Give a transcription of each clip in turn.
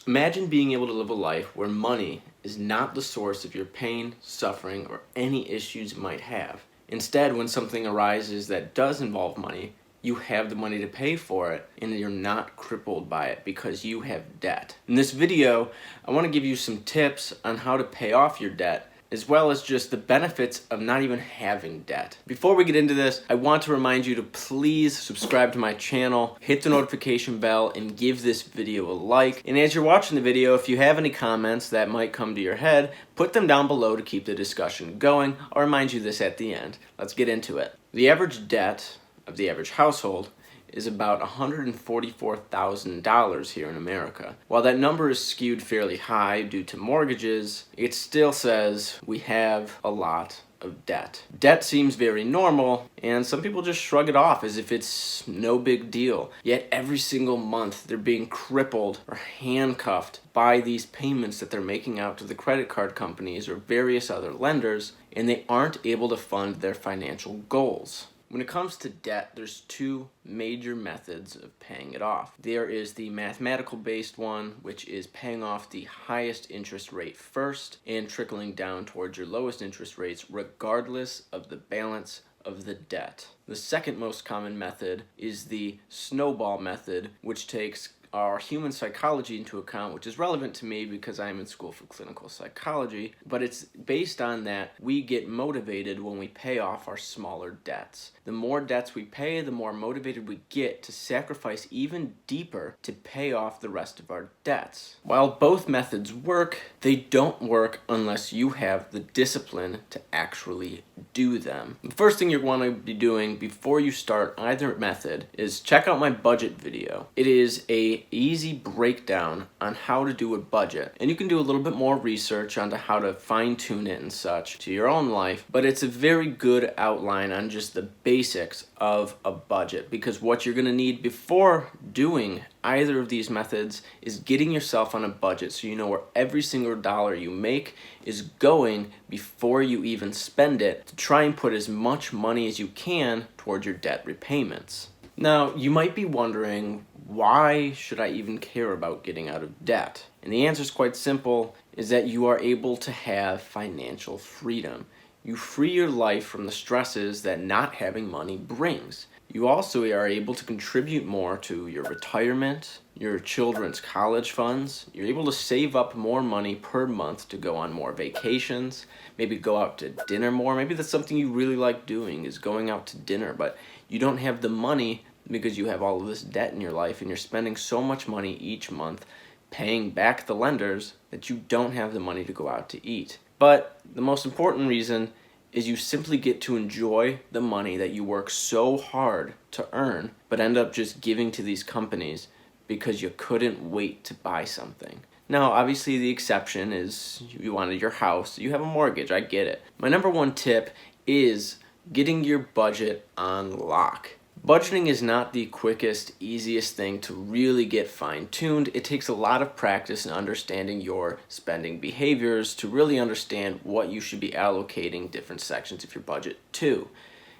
Imagine being able to live a life where money is not the source of your pain, suffering, or any issues you might have. Instead, when something arises that does involve money, you have the money to pay for it and you're not crippled by it because you have debt. In this video, I want to give you some tips on how to pay off your debt, as well as just the benefits of not even having debt. Before we get into this, I want to remind you to please subscribe to my channel, hit the notification bell, and give this video a like. And as you're watching the video, if you have any comments that might come to your head, put them down below to keep the discussion going. I'll remind you this at the end. Let's get into it. The average debt of the average household is about $144,000 here in America. While that number is skewed fairly high due to mortgages, it still says we have a lot of debt. Debt seems very normal, and some people just shrug it off as if it's no big deal. Yet every single month they're being crippled or handcuffed by these payments that they're making out to the credit card companies or various other lenders, and they aren't able to fund their financial goals. When it comes to debt, there's two major methods of paying it off. There is the mathematical based one, which is paying off the highest interest rate first and trickling down towards your lowest interest rates regardless of the balance of the debt. The second most common method is the snowball method, which takes our human psychology into account, which is relevant to me because I'm in school for clinical psychology, but it's based on that we get motivated when we pay off our smaller debts. The more debts we pay, the more motivated we get to sacrifice even deeper to pay off the rest of our debts. While both methods work, they don't work unless you have the discipline to actually do them. The first thing you want to be doing before you start either method is check out my budget video. It is a easy breakdown on how to do a budget, and you can do a little bit more research onto how to fine-tune it and such to your own life, but it's a very good outline on just the basics of a budget, because what you're going to need before doing either of these methods is getting yourself on a budget so you know where every single dollar you make is going before you even spend it, to try and put as much money as you can towards your debt repayments. Now, you might be wondering, why should I even care about getting out of debt? And the answer is quite simple, is that you are able to have financial freedom. You free your life from the stresses that not having money brings. You also are able to contribute more to your retirement, your children's college funds. You're able to save up more money per month to go on more vacations, maybe go out to dinner more. Maybe that's something you really like doing, is going out to dinner, but you don't have the money because you have all of this debt in your life and you're spending so much money each month paying back the lenders that you don't have the money to go out to eat. But the most important reason is you simply get to enjoy the money that you work so hard to earn but end up just giving to these companies because you couldn't wait to buy something. Now, obviously the exception is you wanted your house, you have a mortgage, I get it. My number one tip is getting your budget on lock. Budgeting is not the quickest, easiest thing to really get fine-tuned. It takes a lot of practice in understanding your spending behaviors to really understand what you should be allocating different sections of your budget to.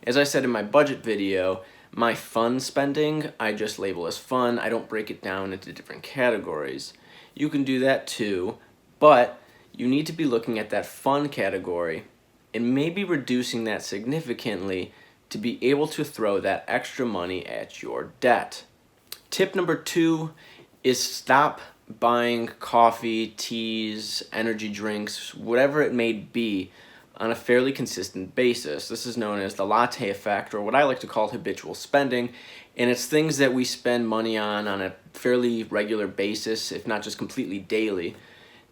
As I said in my budget video, my fun spending, I just label as fun. I don't break it down into different categories. You can do that too, but you need to be looking at that fun category and maybe reducing that significantly to be able to throw that extra money at your debt. Tip number 2 is stop buying coffee, teas, energy drinks, whatever it may be, on a fairly consistent basis. This is known as the latte effect, or what I like to call habitual spending, and it's things that we spend money on a fairly regular basis, if not just completely daily,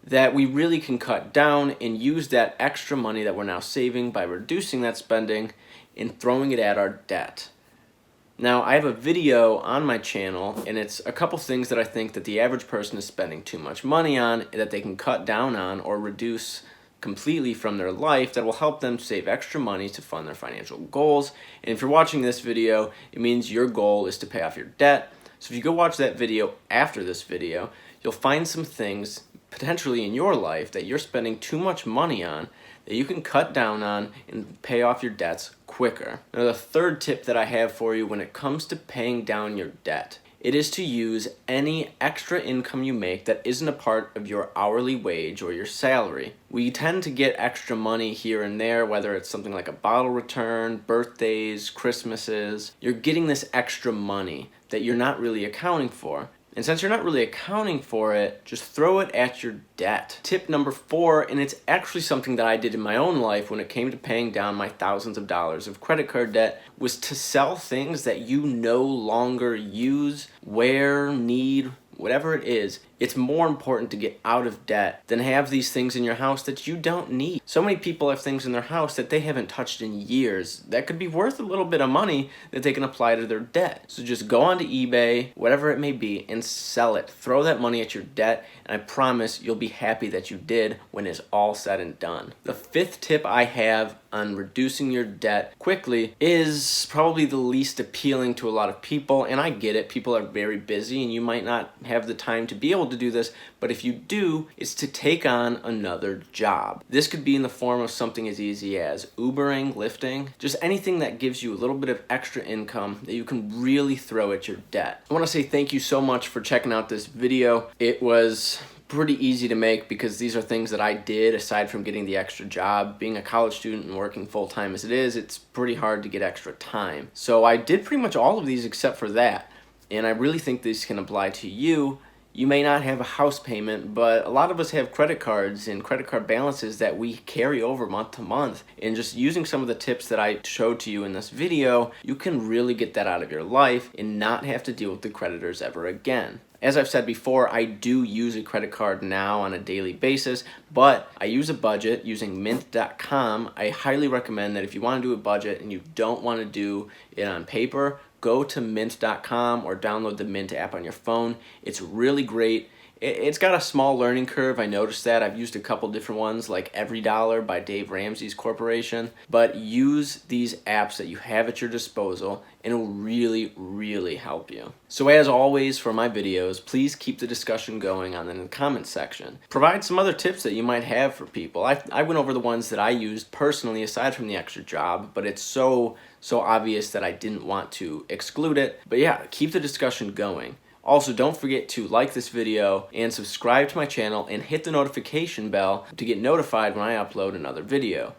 that we really can cut down and use that extra money that we're now saving by reducing that spending and throwing it at our debt. Now, I have a video on my channel, and it's a couple things that I think that the average person is spending too much money on that they can cut down on or reduce completely from their life that will help them save extra money to fund their financial goals. And if you're watching this video, it means your goal is to pay off your debt. So if you go watch that video after this video, you'll find some things potentially in your life that you're spending too much money on that you can cut down on and pay off your debts quicker. Now, the third tip that I have for you when it comes to paying down your debt It is to use any extra income you make that isn't a part of your hourly wage or your salary. We tend to get extra money here and there, whether it's something like a bottle return, birthdays, Christmases. You're getting this extra money that you're not really accounting for. And since you're not really accounting for it, just throw it at your debt. Tip number 4, and it's actually something that I did in my own life when it came to paying down my thousands of dollars of credit card debt, was to sell things that you no longer use, wear, need, whatever it is. It's more important to get out of debt than have these things in your house that you don't need. So many people have things in their house that they haven't touched in years that could be worth a little bit of money that they can apply to their debt. So just go onto eBay, whatever it may be, and sell it. Throw that money at your debt, and I promise you'll be happy that you did when it's all said and done. The 5th tip I have on reducing your debt quickly is probably the least appealing to a lot of people, and I get it. People are very busy and you might not have the time to be able to do this, but if you do, it's to take on another job. This could be in the form of something as easy as Ubering, Lyfting, just anything that gives you a little bit of extra income that you can really throw at your debt. I want to say thank you so much for checking out this video. It was pretty easy to make because these are things that I did aside from getting the extra job. Being a college student and working full-time as it is, it's pretty hard to get extra time. So I did pretty much all of these except for that, and I really think these can apply to you. You may not have a house payment, but a lot of us have credit cards and credit card balances that we carry over month to month. And just using some of the tips that I showed to you in this video, you can really get that out of your life and not have to deal with the creditors ever again. As I've said before, I do use a credit card now on a daily basis, but I use a budget using mint.com. I highly recommend that if you want to do a budget and you don't want to do it on paper, go to mint.com or download the Mint app on your phone. It's really great. It's got a small learning curve. I noticed that. I've used a couple different ones like Every Dollar by Dave Ramsey's corporation. But use these apps that you have at your disposal and it will really, really help you. So as always for my videos, please keep the discussion going on in the comments section. Provide some other tips that you might have for people. I went over the ones that I used personally aside from the extra job, but it's so obvious that I didn't want to exclude it. But yeah, keep the discussion going. Also, don't forget to like this video and subscribe to my channel and hit the notification bell to get notified when I upload another video.